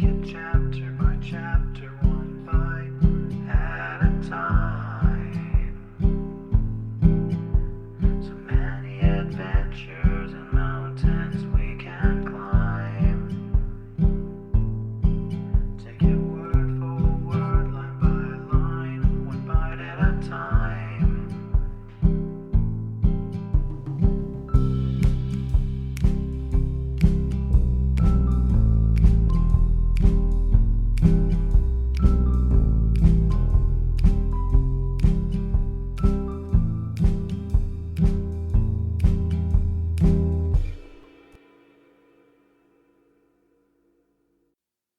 it chapter by chapter, one bite at a time. So many adventures and mountains we can climb. Take it word for word, line by line, one bite at a time.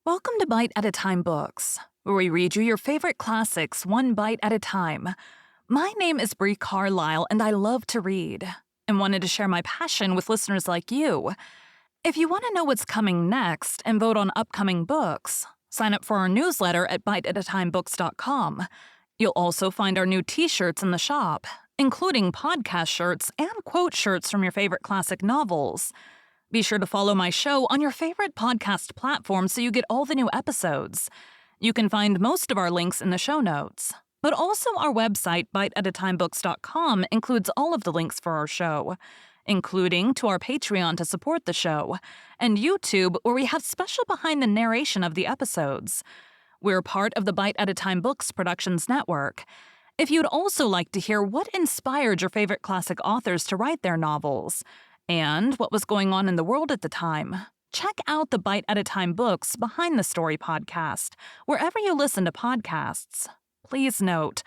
Welcome to Bite at a Time Books, where we read you your favorite classics one bite at a time. My name is Bree Carlile, and I love to read, and wanted to share my passion with listeners like you. If you want to know what's coming next and vote on upcoming books, sign up for our newsletter at biteatatimebooks.com. You'll also find our new t-shirts in the shop, including podcast shirts and quote shirts from your favorite classic novels. Be sure to follow my show on your favorite podcast platform so you get all the new episodes. You can find most of our links in the show notes. But also our website, biteatatimebooks.com, includes all of the links for our show, including to our Patreon to support the show, and YouTube, where we have special behind the narration of the episodes. We're part of the Bite at a Time Books Productions Network. If you'd also like to hear what inspired your favorite classic authors to write their novels, and what was going on in the world at the time, check out the Bite at a Time Books Behind the Story podcast, wherever you listen to podcasts. Please note,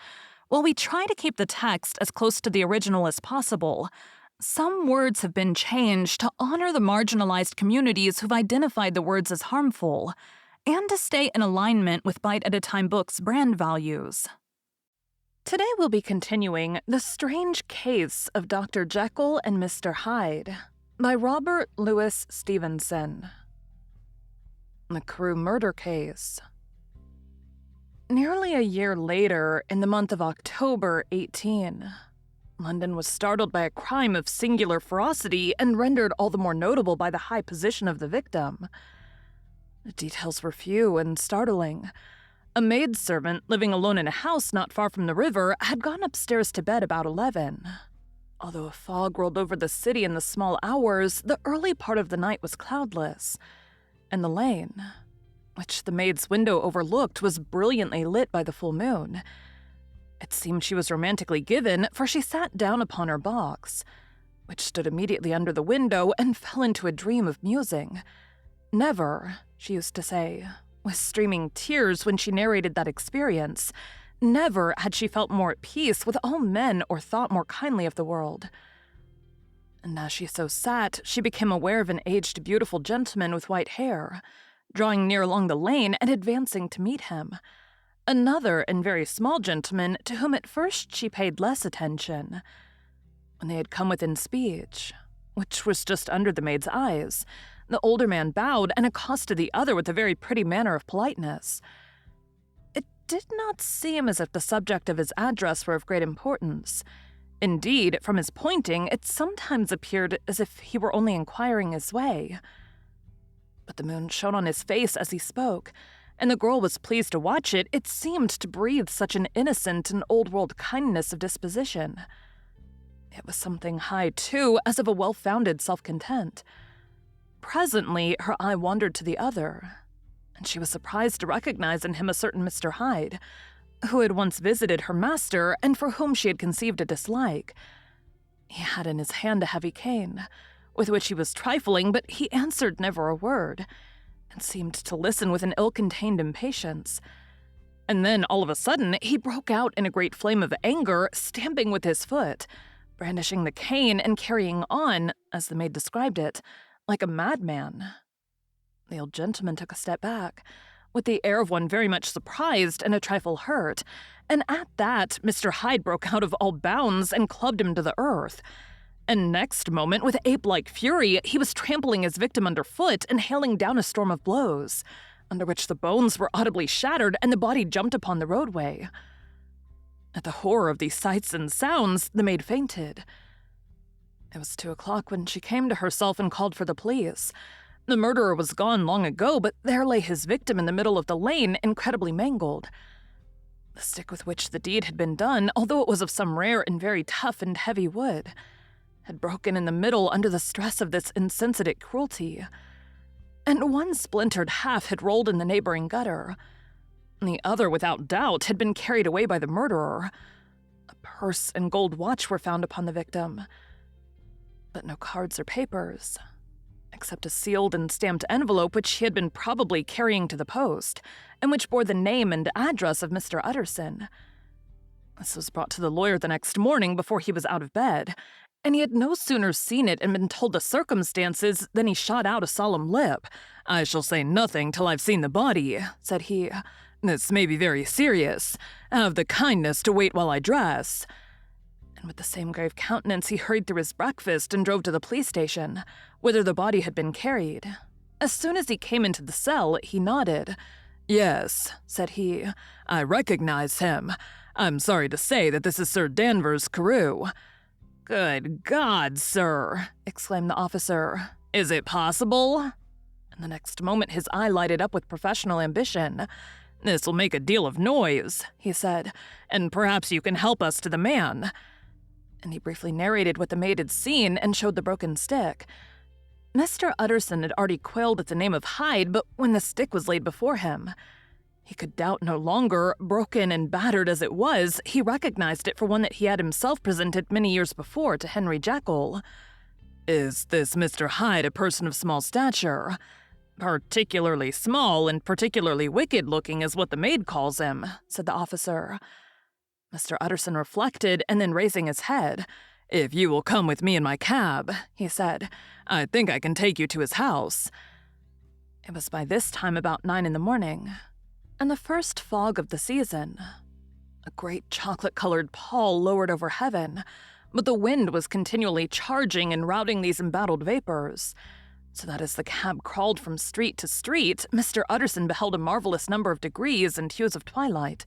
while we try to keep the text as close to the original as possible, some words have been changed to honor the marginalized communities who've identified the words as harmful, and to stay in alignment with Bite at a Time Books' brand values. Today we'll be continuing The Strange Case of Dr. Jekyll and Mr. Hyde by Robert Louis Stevenson. The Carew murder case. Nearly a year later, in the month of October 18, London was startled by a crime of singular ferocity and rendered all the more notable by the high position of the victim. The details were few and startling. A maidservant living alone in a house not far from the river had gone upstairs to bed about 11. Although a fog rolled over the city in the small hours, the early part of the night was cloudless, and the lane, which the maid's window overlooked, was brilliantly lit by the full moon. It seemed she was romantically given, for she sat down upon her box, which stood immediately under the window, and fell into a dream of musing. Never, she used to say, with streaming tears when she narrated that experience, never had she felt more at peace with all men or thought more kindly of the world. And as she so sat, she became aware of an aged, beautiful gentleman with white hair, drawing near along the lane and advancing to meet him. Another and very small gentleman to whom at first she paid less attention. When they had come within speech, which was just under the maid's eyes, the older man bowed and accosted the other with a very pretty manner of politeness. It did not seem as if the subject of his address were of great importance. Indeed, from his pointing, it sometimes appeared as if he were only inquiring his way. But the moon shone on his face as he spoke, and the girl was pleased to watch it. It seemed to breathe such an innocent and old-world kindness of disposition. It was something high, too, as of a well-founded self-content. Presently, her eye wandered to the other, and she was surprised to recognize in him a certain Mr. Hyde, who had once visited her master and for whom she had conceived a dislike. He had in his hand a heavy cane, with which he was trifling, but he answered never a word, and seemed to listen with an ill-contained impatience. And then, all of a sudden, he broke out in a great flame of anger, stamping with his foot, brandishing the cane and carrying on, as the maid described it, like a madman. The old gentleman took a step back, with the air of one very much surprised and a trifle hurt, and at that Mr. Hyde broke out of all bounds and clubbed him to the earth. And next moment, with ape-like fury, he was trampling his victim underfoot and hailing down a storm of blows, under which the bones were audibly shattered and the body jumped upon the roadway. At the horror of these sights and sounds, the maid fainted. It was 2 o'clock when she came to herself and called for the police. The murderer was gone long ago, but there lay his victim in the middle of the lane, incredibly mangled. The stick with which the deed had been done, although it was of some rare and very tough and heavy wood, had broken in the middle under the stress of this insensate cruelty, and one splintered half had rolled in the neighboring gutter. The other, without doubt, had been carried away by the murderer. A purse and gold watch were found upon the victim, but no cards or papers, except a sealed and stamped envelope which he had been probably carrying to the post, and which bore the name and address of Mr. Utterson. This was brought to the lawyer the next morning before he was out of bed, and he had no sooner seen it and been told the circumstances than he shot out a solemn lip. "I shall say nothing till I've seen the body," said he. "This may be very serious. Have the kindness to wait while I dress." And with the same grave countenance he hurried through his breakfast and drove to the police station, whither the body had been carried. As soon as he came into the cell, he nodded. "Yes," said he, "I recognize him. I'm sorry to say that this is Sir Danvers Carew." "Good God, sir!" exclaimed the officer. "Is it possible?" And the next moment his eye lighted up with professional ambition. "This will make a deal of noise," he said, "and perhaps you can help us to the man." And he briefly narrated what the maid had seen and showed the broken stick. Mr. Utterson had already quailed at the name of Hyde, but when the stick was laid before him, he could doubt no longer. Broken and battered as it was, he recognized it for one that he had himself presented many years before to Henry Jekyll. "Is this Mr. Hyde a person of small stature?" "Particularly small and particularly wicked-looking is what the maid calls him," said the officer. Mr. Utterson reflected, and then raising his head, "If you will come with me in my cab," he said, "I think I can take you to his house." It was by this time about 9 in the morning, and the first fog of the season. A great chocolate-colored pall lowered over heaven, but the wind was continually charging and routing these embattled vapors, so that as the cab crawled from street to street, Mr. Utterson beheld a marvelous number of degrees and hues of twilight.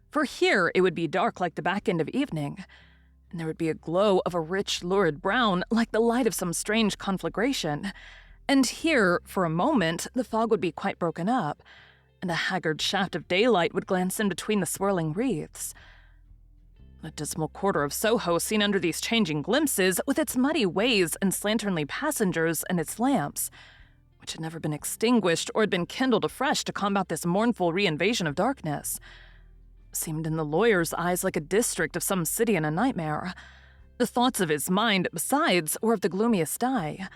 For here it would be dark like the back end of evening, and there would be a glow of a rich, lurid brown like the light of some strange conflagration, and here, for a moment, the fog would be quite broken up, and a haggard shaft of daylight would glance in between the swirling wreaths. The dismal quarter of Soho seen under these changing glimpses, with its muddy ways and slanternly passengers and its lamps, which had never been extinguished or had been kindled afresh to combat this mournful reinvasion of darkness, seemed in the lawyer's eyes like a district of some city in a nightmare. The thoughts of his mind, besides, were of the gloomiest dye,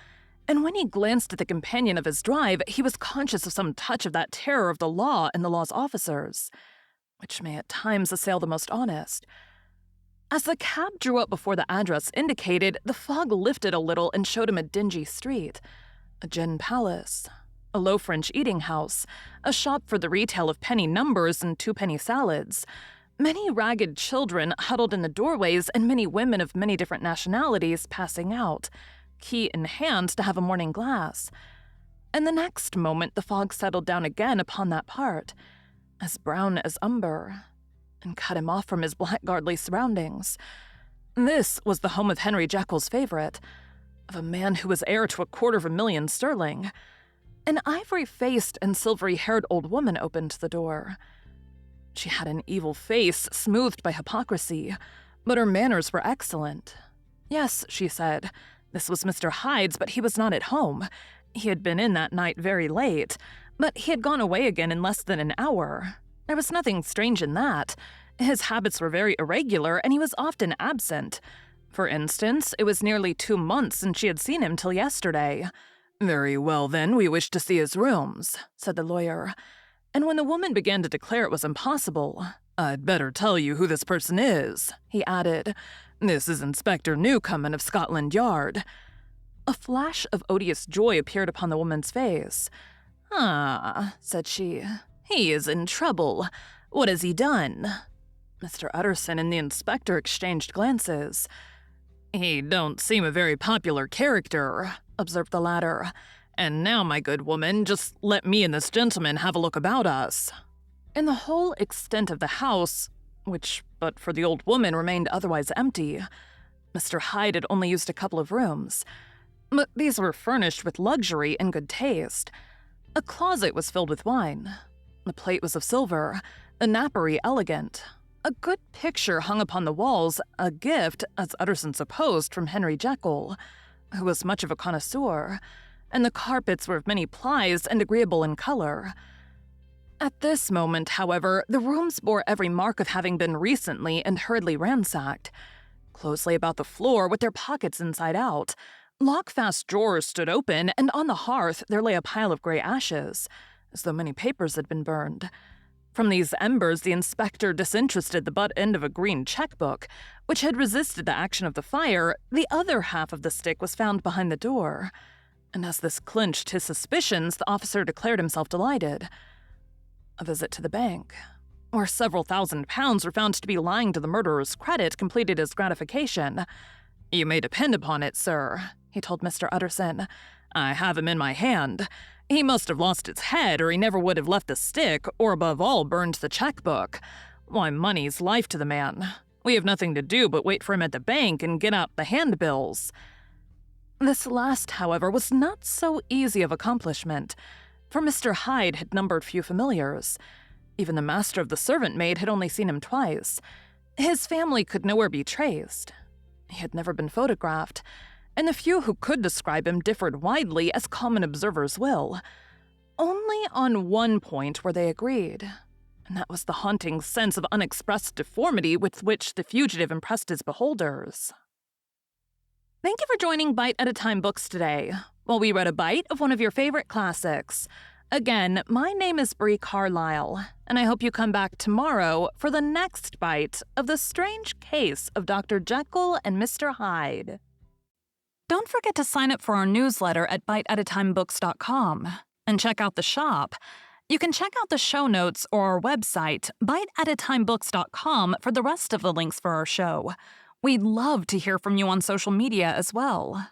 and when he glanced at the companion of his drive, he was conscious of some touch of that terror of the law and the law's officers, which may at times assail the most honest. As the cab drew up before the address indicated, the fog lifted a little and showed him a dingy street, a gin palace, a low French eating house, a shop for the retail of penny numbers and twopenny salads, many ragged children huddled in the doorways, and many women of many different nationalities passing out, key in hand, to have a morning glass. And the next moment the fog settled down again upon that part, as brown as umber, and cut him off from his blackguardly surroundings. This was the home of Henry Jekyll's favorite, of a man who was heir to 250,000 sterling. An ivory-faced and silvery-haired old woman opened the door. She had an evil face, smoothed by hypocrisy, but her manners were excellent. Yes, she said, this was Mr. Hyde's, but he was not at home. He had been in that night very late, but he had gone away again in less than an hour. There was nothing strange in that. His habits were very irregular, and he was often absent. For instance, it was nearly 2 months since she had seen him till yesterday. "Very well, then, we wish to see his rooms," said the lawyer. And when the woman began to declare it was impossible, "I'd better tell you who this person is," he added. "This is Inspector Newcomen of Scotland Yard." A flash of odious joy appeared upon the woman's face. "Ah," said she, "he is in trouble. What has he done?" Mr. Utterson and the inspector exchanged glances. "He don't seem a very popular character," observed the latter. "And now, my good woman, just let me and this gentleman have a look about us." In the whole extent of the house, which but for the old woman remained otherwise empty, Mr. Hyde had only used a couple of rooms. But these were furnished with luxury and good taste. A closet was filled with wine. The plate was of silver, the napery elegant. A good picture hung upon the walls, a gift, as Utterson supposed, from Henry Jekyll, who was much of a connoisseur, and the carpets were of many plies and agreeable in color. At this moment, however, the rooms bore every mark of having been recently and hurriedly ransacked. Closely lay about the floor with their pockets inside out. Lock-fast drawers stood open, and on the hearth there lay a pile of gray ashes, as though many papers had been burned. From these embers the inspector disinterested the butt end of a green checkbook, which had resisted the action of the fire. The other half of the stick was found behind the door, and as this clinched his suspicions, the officer declared himself delighted. A visit to the bank, where several £1,000s were found to be lying to the murderer's credit, completed his gratification. "You may depend upon it, sir," he told Mr. Utterson. "I have him in my hand. He must have lost his head, or he never would have left the stick, or above all burned the checkbook. Why, money's life to the man. We have nothing to do but wait for him at the bank and get out the handbills." This last, however, was not so easy of accomplishment, for Mr. Hyde had numbered few familiars. Even the master of the servant maid had only seen him twice. His family could nowhere be traced. He had never been photographed, and the few who could describe him differed widely, as common observers will. Only on one point were they agreed, and that was the haunting sense of unexpressed deformity with which the fugitive impressed his beholders. Thank you for joining Bite at a Time Books today, while we read a bite of one of your favorite classics. Again, my name is Bree Carlile, and I hope you come back tomorrow for the next bite of the strange case of Dr. Jekyll and Mr. Hyde. Don't forget to sign up for our newsletter at biteatatimebooks.com and check out the shop. You can check out the show notes or our website, biteatatimebooks.com, for the rest of the links for our show. We'd love to hear from you on social media as well.